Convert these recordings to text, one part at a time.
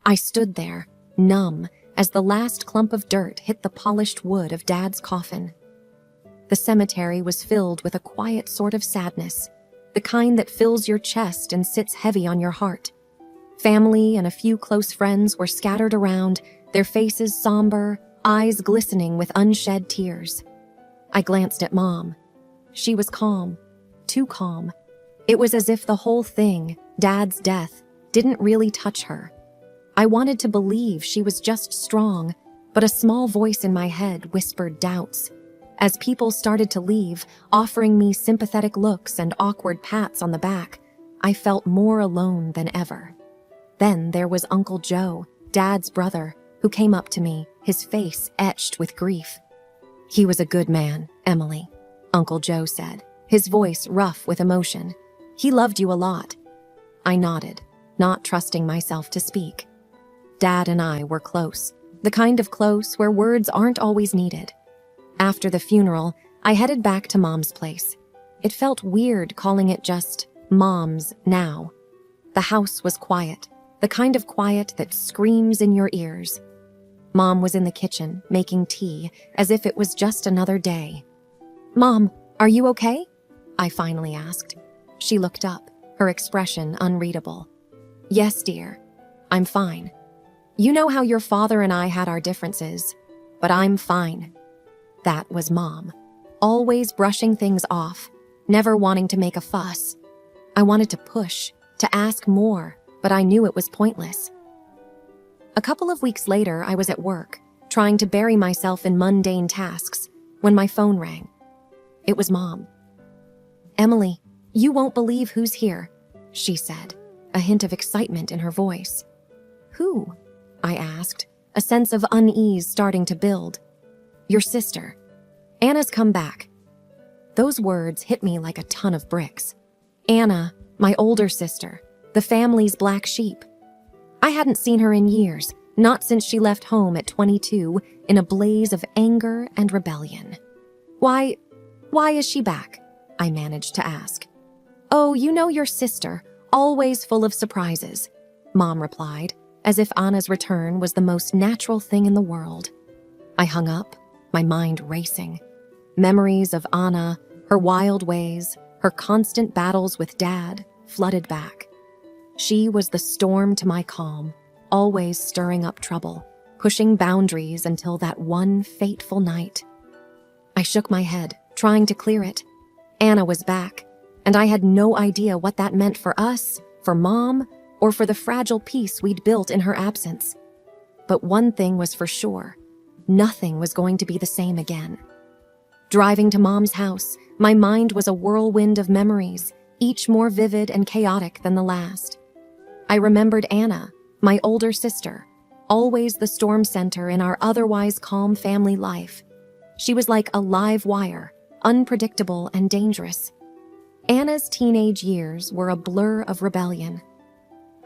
I stood there, numb, as the last clump of dirt hit the polished wood of Dad's coffin. The cemetery was filled with a quiet sort of sadness, the kind that fills your chest and sits heavy on your heart. Family and a few close friends were scattered around, their faces somber, eyes glistening with unshed tears. I glanced at Mom. She was calm, too calm. It was as if the whole thing, Dad's death, didn't really touch her. I wanted to believe she was just strong, but a small voice in my head whispered doubts. As people started to leave, offering me sympathetic looks and awkward pats on the back, I felt more alone than ever. Then there was Uncle Joe, Dad's brother, who came up to me, his face etched with grief. "He was a good man, Emily," Uncle Joe said, his voice rough with emotion. "He loved you a lot." I nodded, not trusting myself to speak. Dad and I were close, the kind of close where words aren't always needed. After the funeral, I headed back to Mom's place. It felt weird calling it just Mom's now. The house was quiet, the kind of quiet that screams in your ears. Mom was in the kitchen, making tea, as if it was just another day. "Mom, are you okay?" I finally asked. She looked up, her expression unreadable. "Yes, dear. I'm fine. You know how your father and I had our differences, but I'm fine." That was Mom, always brushing things off, never wanting to make a fuss. I wanted to push, to ask more, but I knew it was pointless. A couple of weeks later, I was at work, trying to bury myself in mundane tasks, when my phone rang. It was Mom. "Emily, you won't believe who's here," she said, a hint of excitement in her voice. "Who?" I asked, a sense of unease starting to build. "Your sister. Anna's come back." Those words hit me like a ton of bricks. Anna, my older sister, the family's black sheep. I hadn't seen her in years, not since she left home at 22 in a blaze of anger and rebellion. Why is she back?" I managed to ask. "Oh, you know your sister, always full of surprises," Mom replied, as if Anna's return was the most natural thing in the world. I hung up, my mind racing. Memories of Anna, her wild ways, her constant battles with Dad, flooded back. She was the storm to my calm, always stirring up trouble, pushing boundaries until that one fateful night. I shook my head, trying to clear it. Anna was back, and I had no idea what that meant for us, for Mom, or for the fragile peace we'd built in her absence. But one thing was for sure, nothing was going to be the same again. Driving to Mom's house, my mind was a whirlwind of memories, each more vivid and chaotic than the last. I remembered Anna, my older sister, always the storm center in our otherwise calm family life. She was like a live wire, unpredictable and dangerous. Anna's teenage years were a blur of rebellion.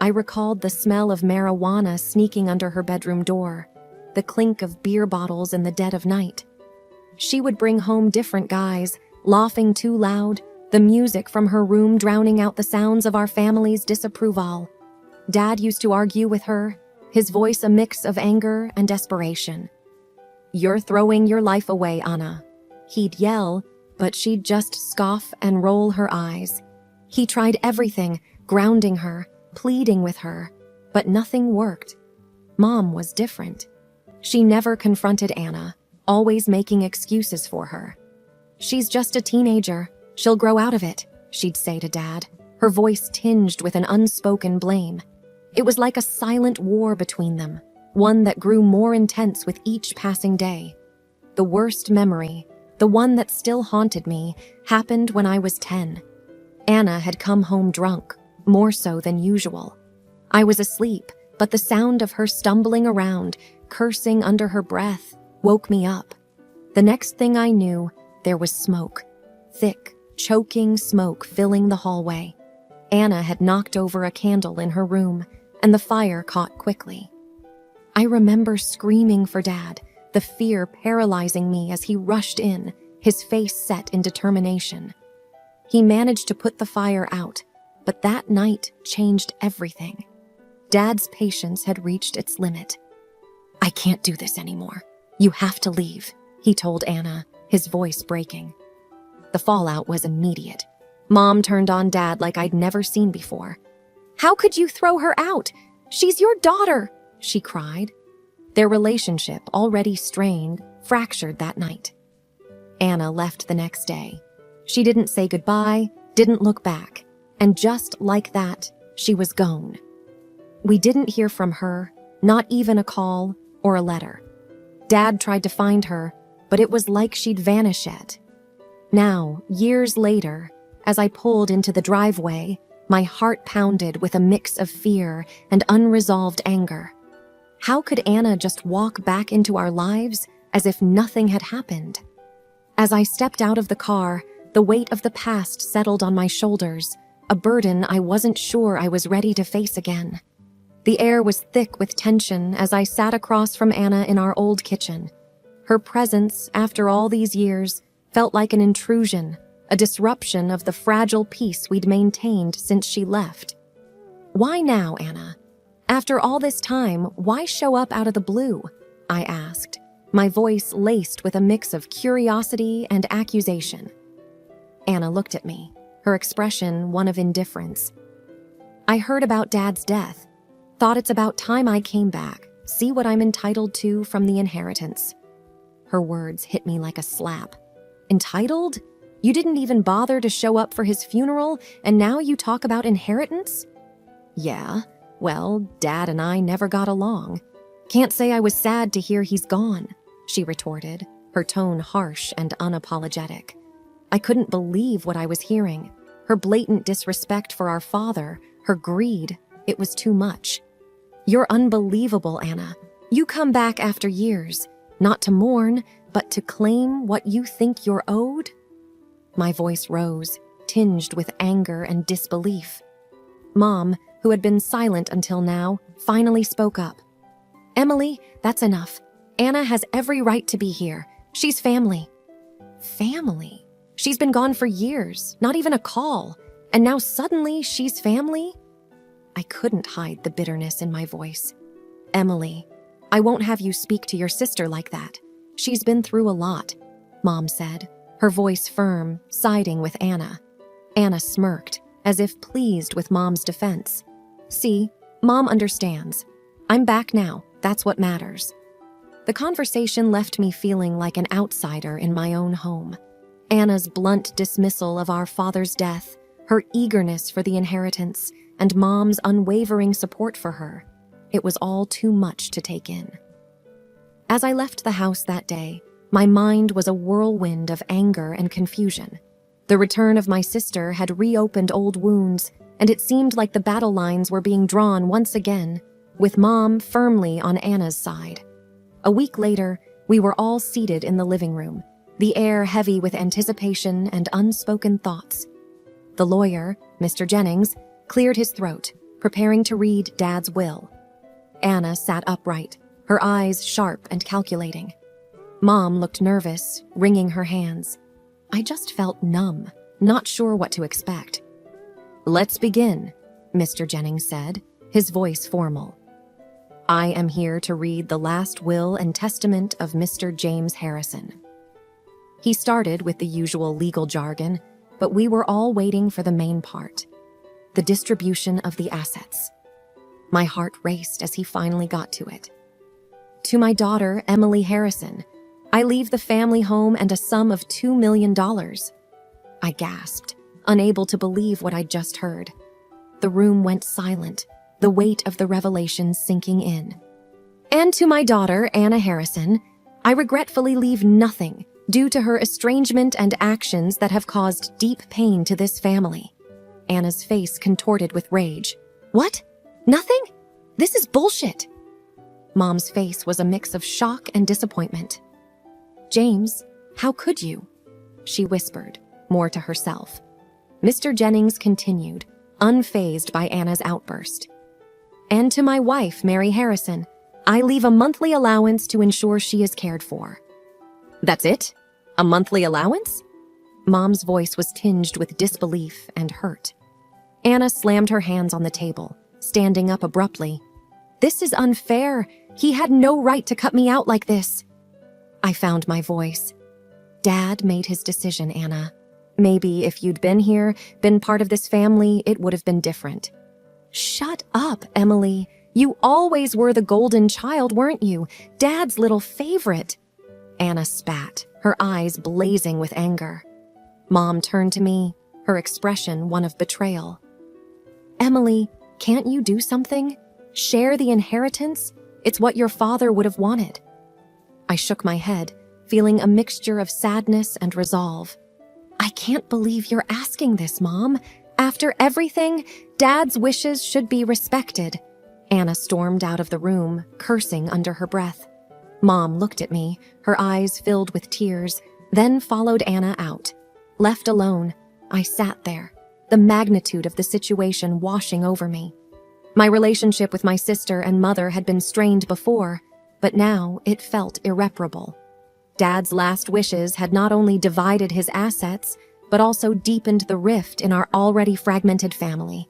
I recalled the smell of marijuana sneaking under her bedroom door, the clink of beer bottles in the dead of night. She would bring home different guys, laughing too loud, the music from her room drowning out the sounds of our family's disapproval. Dad used to argue with her, his voice a mix of anger and desperation. "You're throwing your life away, Anna." He'd yell, but she'd just scoff and roll her eyes. He tried everything, grounding her, pleading with her, but nothing worked. Mom was different. She never confronted Anna, always making excuses for her. "She's just a teenager. She'll grow out of it," she'd say to Dad, her voice tinged with an unspoken blame. It was like a silent war between them, one that grew more intense with each passing day. The worst memory, the one that still haunted me, happened when I was 10. Anna had come home drunk, more so than usual. I was asleep, but the sound of her stumbling around, cursing under her breath, woke me up. The next thing I knew, there was smoke. Thick, choking smoke filling the hallway. Anna had knocked over a candle in her room, and the fire caught quickly. I remember screaming for Dad, the fear paralyzing me as he rushed in, his face set in determination. He managed to put the fire out, but that night changed everything. Dad's patience had reached its limit. "I can't do this anymore. You have to leave," he told Anna, his voice breaking. The fallout was immediate. Mom turned on Dad like I'd never seen before. "How could you throw her out? She's your daughter," she cried. Their relationship, already strained, fractured that night. Anna left the next day. She didn't say goodbye, didn't look back, and just like that, she was gone. We didn't hear from her, not even a call or a letter. Dad tried to find her, but it was like she'd vanished. Now, years later, as I pulled into the driveway, my heart pounded with a mix of fear and unresolved anger. How could Anna just walk back into our lives as if nothing had happened? As I stepped out of the car, the weight of the past settled on my shoulders, a burden I wasn't sure I was ready to face again. The air was thick with tension as I sat across from Anna in our old kitchen. Her presence, after all these years, felt like an intrusion, a disruption of the fragile peace we'd maintained since she left. "Why now, Anna? After all this time, why show up out of the blue?" I asked, my voice laced with a mix of curiosity and accusation. Anna looked at me, her expression one of indifference. "I heard about Dad's death. Thought it's about time I came back, see what I'm entitled to from the inheritance." Her words hit me like a slap. "Entitled? You didn't even bother to show up for his funeral, and now you talk about inheritance?" "Yeah, well, Dad and I never got along. Can't say I was sad to hear he's gone," she retorted, her tone harsh and unapologetic. I couldn't believe what I was hearing. Her blatant disrespect for our father, her greed, it was too much. "You're unbelievable, Anna. You come back after years, not to mourn, but to claim what you think you're owed?" My voice rose, tinged with anger and disbelief. Mom, who had been silent until now, finally spoke up. "Emily, that's enough. Anna has every right to be here. She's family." Family? She's been gone for years, not even a call, and now suddenly she's family? I couldn't hide the bitterness in my voice. "Emily, I won't have you speak to your sister like that. She's been through a lot," Mom said, her voice firm, siding with Anna. Anna smirked, as if pleased with Mom's defense. "See, Mom understands. I'm back now, that's what matters." The conversation left me feeling like an outsider in my own home. Anna's blunt dismissal of our father's death, her eagerness for the inheritance, and Mom's unwavering support for her. It was all too much to take in. As I left the house that day, my mind was a whirlwind of anger and confusion. The return of my sister had reopened old wounds, and it seemed like the battle lines were being drawn once again, with Mom firmly on Anna's side. A week later, we were all seated in the living room, the air heavy with anticipation and unspoken thoughts. The lawyer, Mr. Jennings, cleared his throat, preparing to read Dad's will. Anna sat upright, her eyes sharp and calculating. Mom looked nervous, wringing her hands. I just felt numb, not sure what to expect. "Let's begin," Mr. Jennings said, his voice formal. "I am here to read the last will and testament of Mr. James Harrison." He started with the usual legal jargon, but we were all waiting for the main part. The distribution of the assets. My heart raced as he finally got to it. "To my daughter, Emily Harrison, I leave the family home and a sum of $2 million. I gasped, unable to believe what I'd just heard. The room went silent, the weight of the revelation sinking in. "And to my daughter, Anna Harrison, I regretfully leave nothing due to her estrangement and actions that have caused deep pain to this family." Anna's face contorted with rage. "What? Nothing? This is bullshit." Mom's face was a mix of shock and disappointment. "James, how could you?" she whispered, more to herself. Mr. Jennings continued, unfazed by Anna's outburst. "And to my wife, Mary Harrison, I leave a monthly allowance to ensure she is cared for." "That's it? A monthly allowance?" Mom's voice was tinged with disbelief and hurt. Anna slammed her hands on the table, standing up abruptly. "This is unfair. He had no right to cut me out like this." I found my voice. "Dad made his decision, Anna. Maybe if you'd been here, been part of this family, it would have been different." "Shut up, Emily. You always were the golden child, weren't you? Dad's little favorite." Anna spat, her eyes blazing with anger. Mom turned to me, her expression one of betrayal. "Emily, can't you do something? Share the inheritance? It's what your father would have wanted." I shook my head, feeling a mixture of sadness and resolve. "I can't believe you're asking this, Mom. After everything, Dad's wishes should be respected." Anna stormed out of the room, cursing under her breath. Mom looked at me, her eyes filled with tears, then followed Anna out. Left alone, I sat there, the magnitude of the situation washing over me. My relationship with my sister and mother had been strained before, but now it felt irreparable. Dad's last wishes had not only divided his assets, but also deepened the rift in our already fragmented family.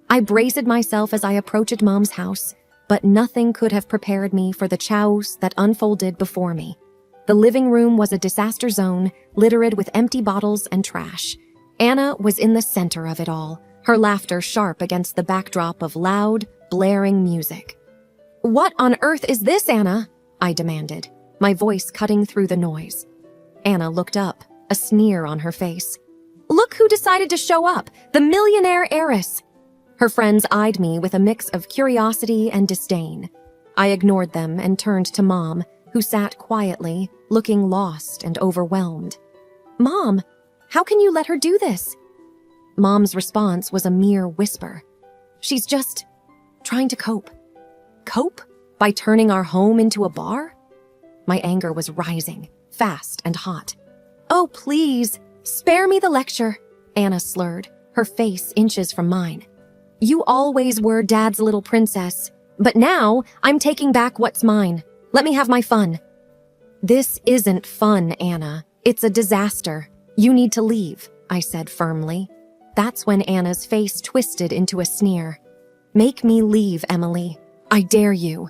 I braced myself as I approached Mom's house, but nothing could have prepared me for the chaos that unfolded before me. The living room was a disaster zone, littered with empty bottles and trash. Anna was in the center of it all, her laughter sharp against the backdrop of loud, blaring music. "What on earth is this, Anna?" I demanded, my voice cutting through the noise. Anna looked up, a sneer on her face. "Look who decided to show up, the millionaire heiress." Her friends eyed me with a mix of curiosity and disdain. I ignored them and turned to Mom, who sat quietly, looking lost and overwhelmed. "Mom, how can you let her do this?" Mom's response was a mere whisper. "She's just trying to cope." "Cope? By turning our home into a bar?" My anger was rising, fast and hot. "Oh, please, spare me the lecture," Anna slurred, her face inches from mine. "You always were Dad's little princess, but now I'm taking back what's mine. Let me have my fun." "This isn't fun, Anna. It's a disaster. You need to leave," I said firmly. That's when Anna's face twisted into a sneer. "Make me leave, Emily. I dare you."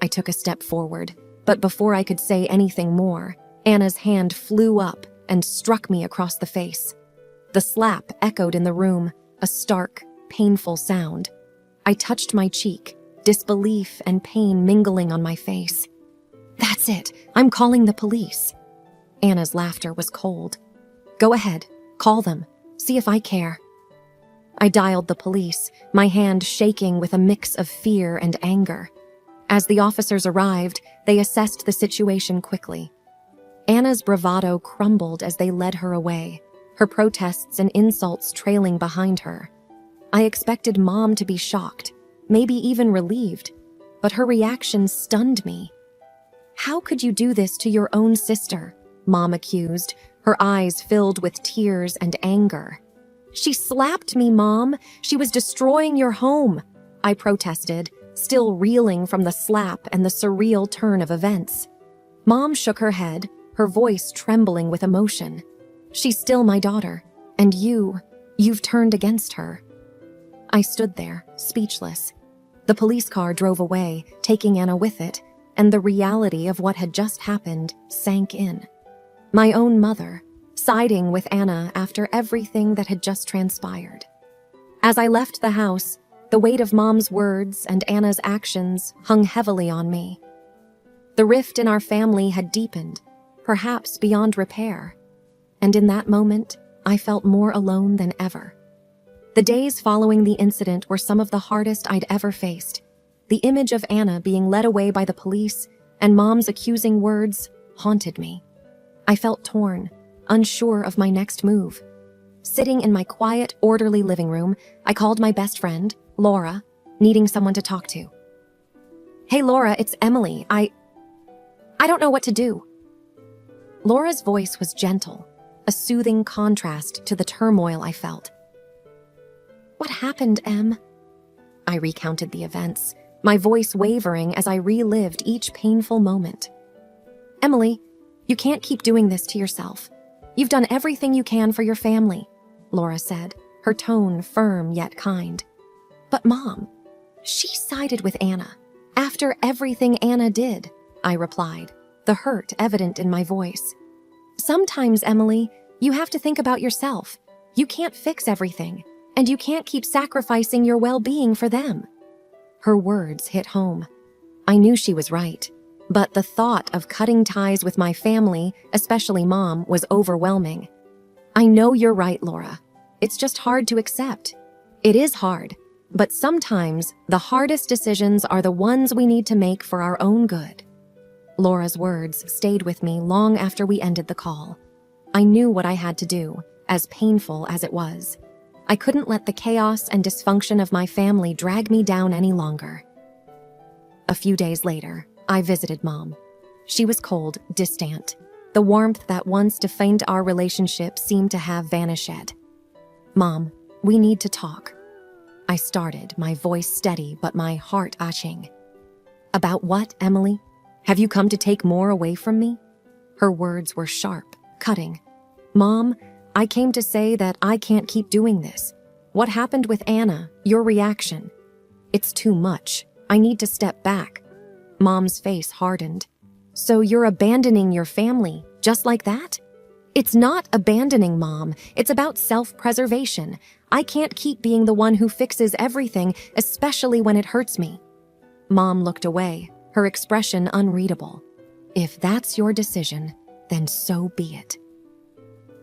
I took a step forward, but before I could say anything more, Anna's hand flew up and struck me across the face. The slap echoed in the room, a stark, painful sound. I touched my cheek, disbelief and pain mingling on my face. "That's it. I'm calling the police." Anna's laughter was cold. "Go ahead. Call them. See if I care." I dialed the police, my hand shaking with a mix of fear and anger. As the officers arrived, they assessed the situation quickly. Anna's bravado crumbled as they led her away, her protests and insults trailing behind her. I expected Mom to be shocked, maybe even relieved, but her reaction stunned me. "How could you do this to your own sister?" Mom accused, her eyes filled with tears and anger. "She slapped me, Mom. She was destroying your home," I protested, still reeling from the slap and the surreal turn of events. Mom shook her head, her voice trembling with emotion. "She's still my daughter, and you've turned against her." I stood there, speechless. The police car drove away, taking Anna with it, and the reality of what had just happened sank in. My own mother, siding with Anna after everything that had just transpired. As I left the house, the weight of Mom's words and Anna's actions hung heavily on me. The rift in our family had deepened, perhaps beyond repair, and in that moment, I felt more alone than ever. The days following the incident were some of the hardest I'd ever faced. The image of Anna being led away by the police and Mom's accusing words haunted me. I felt torn, unsure of my next move. Sitting in my quiet, orderly living room, I called my best friend, Laura, needing someone to talk to. "Hey, Laura, it's Emily. I don't know what to do." Laura's voice was gentle, a soothing contrast to the turmoil I felt. "What happened, Em?" I recounted the events, my voice wavering as I relived each painful moment. "Emily, you can't keep doing this to yourself. You've done everything you can for your family," Laura said, her tone firm yet kind. "But Mom, She sided with Anna. After everything Anna did, I replied, the hurt evident in my voice. Sometimes, Emily, you have to think about yourself. You can't fix everything, and you can't keep sacrificing your well-being for them. Her words hit home. I knew she was right, but the thought of cutting ties with my family, especially Mom, was overwhelming. I know you're right, Laura. It's just hard to accept. It is hard, but sometimes the hardest decisions are the ones we need to make for our own good. Laura's words stayed with me long after we ended the call. I knew what I had to do, as painful as it was. I couldn't let the chaos and dysfunction of my family drag me down any longer. A few days later, I visited Mom. She was cold, distant. The warmth that once defined our relationship seemed to have vanished. Mom, we need to talk. I started, my voice steady but my heart aching. About what, Emily? Have you come to take more away from me? Her words were sharp, cutting. Mom, I came to say that I can't keep doing this. What happened with Anna, your reaction? It's too much. I need to step back. Mom's face hardened. So you're abandoning your family, just like that? It's not abandoning, Mom. It's about self-preservation. I can't keep being the one who fixes everything, especially when it hurts me. Mom looked away, her expression unreadable. If that's your decision, then so be it.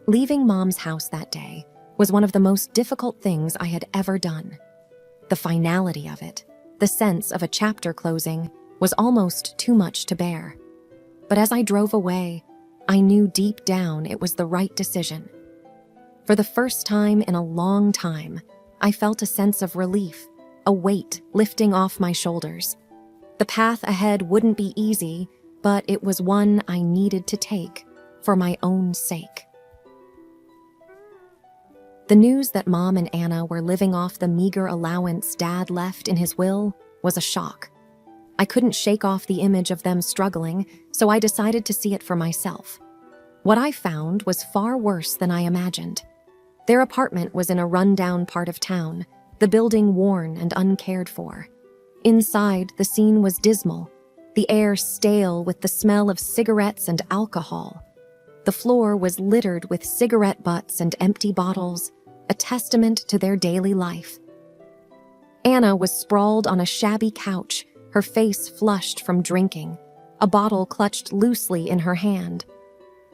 Leaving Mom's house that day was one of the most difficult things I had ever done. The finality of it, the sense of a chapter closing, was almost too much to bear. But as I drove away, I knew deep down it was the right decision. For the first time in a long time, I felt a sense of relief, a weight lifting off my shoulders. The path ahead wouldn't be easy, but it was one I needed to take for my own sake. The news that Mom and Anna were living off the meager allowance Dad left in his will was a shock. I couldn't shake off the image of them struggling, so I decided to see it for myself. What I found was far worse than I imagined. Their apartment was in a rundown part of town, the building worn and uncared for. Inside, the scene was dismal, the air stale with the smell of cigarettes and alcohol. The floor was littered with cigarette butts and empty bottles, a testament to their daily life. Anna was sprawled on a shabby couch, her face flushed from drinking, a bottle clutched loosely in her hand.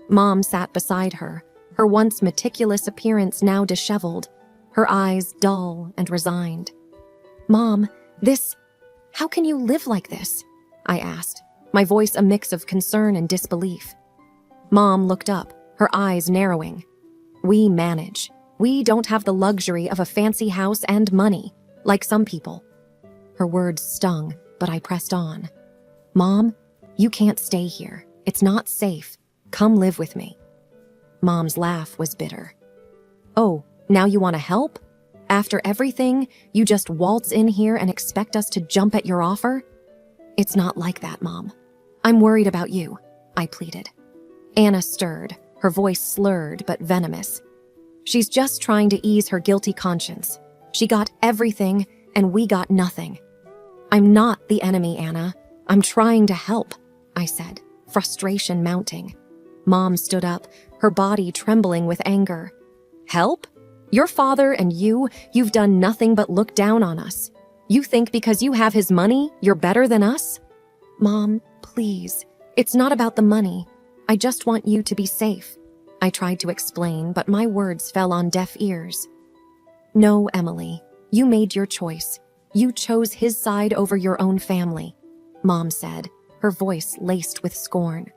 Mom sat beside her, her once meticulous appearance now disheveled, her eyes dull and resigned. Mom, how can you live like this? I asked, my voice a mix of concern and disbelief. Mom looked up, her eyes narrowing. We manage. We don't have the luxury of a fancy house and money, like some people. Her words stung, but I pressed on. Mom, you can't stay here. It's not safe. Come live with me. Mom's laugh was bitter. Oh, now you want to help? After everything, you just waltz in here and expect us to jump at your offer? It's not like that, Mom. I'm worried about you, I pleaded. Anna stirred, her voice slurred but venomous. She's just trying to ease her guilty conscience. She got everything, and we got nothing. I'm not the enemy, Anna. I'm trying to help, I said, frustration mounting. Mom stood up, her body trembling with anger. Help? Your father and you've done nothing but look down on us. You think because you have his money, you're better than us? Mom, please. It's not about the money. I just want you to be safe. I tried to explain, but my words fell on deaf ears. No, Emily, you made your choice. You chose his side over your own family, Mom said, her voice laced with scorn.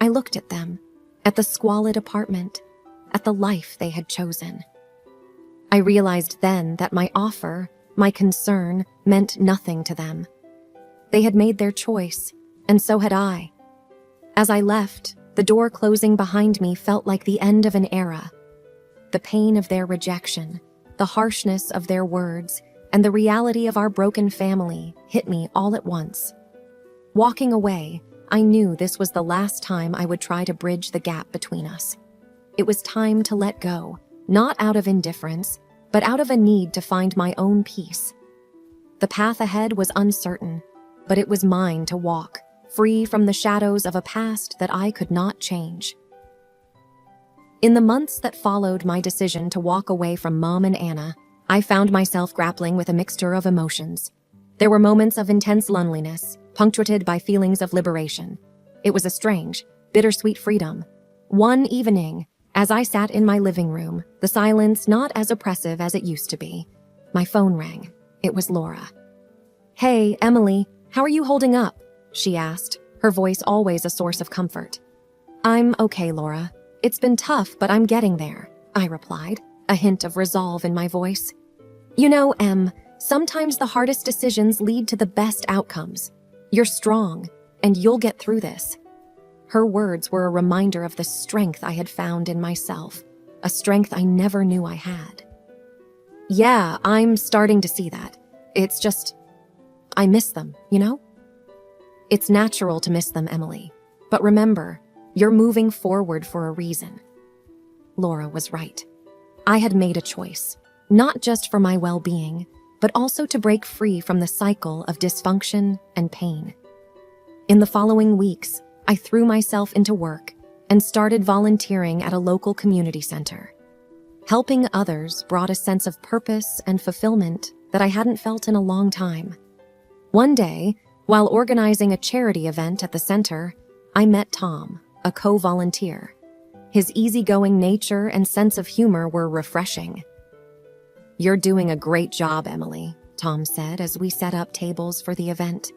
I looked at them, at the squalid apartment, at the life they had chosen. I realized then that my offer, my concern, meant nothing to them. They had made their choice, and so had I. As I left, the door closing behind me felt like the end of an era. The pain of their rejection, the harshness of their words, and the reality of our broken family hit me all at once. Walking away, I knew this was the last time I would try to bridge the gap between us. It was time to let go, not out of indifference, but out of a need to find my own peace. The path ahead was uncertain, but it was mine to walk, free from the shadows of a past that I could not change. In the months that followed my decision to walk away from Mom and Anna, I found myself grappling with a mixture of emotions. There were moments of intense loneliness, punctuated by feelings of liberation. It was a strange, bittersweet freedom. One evening, as I sat in my living room, the silence not as oppressive as it used to be, my phone rang. It was Laura. "Hey, Emily, how are you holding up?" she asked, her voice always a source of comfort. "I'm okay, Laura. It's been tough, but I'm getting there," I replied, a hint of resolve in my voice. "You know, Em, sometimes the hardest decisions lead to the best outcomes. You're strong, and you'll get through this." Her words were a reminder of the strength I had found in myself, a strength I never knew I had. "Yeah, I'm starting to see that. It's just, I miss them, you know?" "It's natural to miss them, Emily. But remember, you're moving forward for a reason." Laura was right. I had made a choice, not just for my well-being, but also to break free from the cycle of dysfunction and pain. In the following weeks, I threw myself into work and started volunteering at a local community center. Helping others brought a sense of purpose and fulfillment that I hadn't felt in a long time. One day, while organizing a charity event at the center, I met Tom, a co-volunteer. His easygoing nature and sense of humor were refreshing. "You're doing a great job, Emily," Tom said as we set up tables for the event.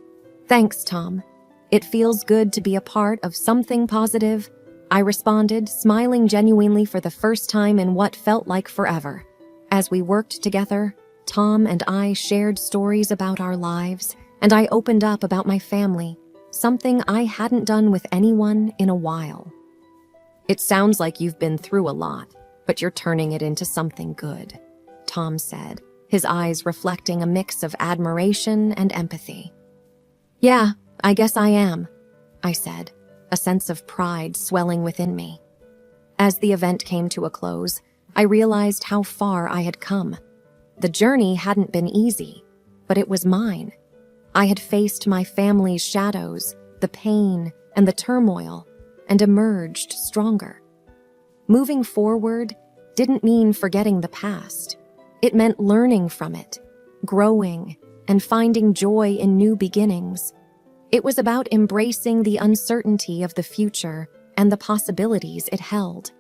"Thanks, Tom. It feels good to be a part of something positive," I responded, smiling genuinely for the first time in what felt like forever. As we worked together, Tom and I shared stories about our lives, and I opened up about my family, something I hadn't done with anyone in a while. "It sounds like you've been through a lot, but you're turning it into something good," Tom said, his eyes reflecting a mix of admiration and empathy. "Yeah, I guess I am," I said, a sense of pride swelling within me. As the event came to a close, I realized how far I had come. The journey hadn't been easy, but it was mine. I had faced my family's shadows, the pain, and the turmoil, and emerged stronger. Moving forward didn't mean forgetting the past. It meant learning from it, growing, and finding joy in new beginnings. It was about embracing the uncertainty of the future and the possibilities it held.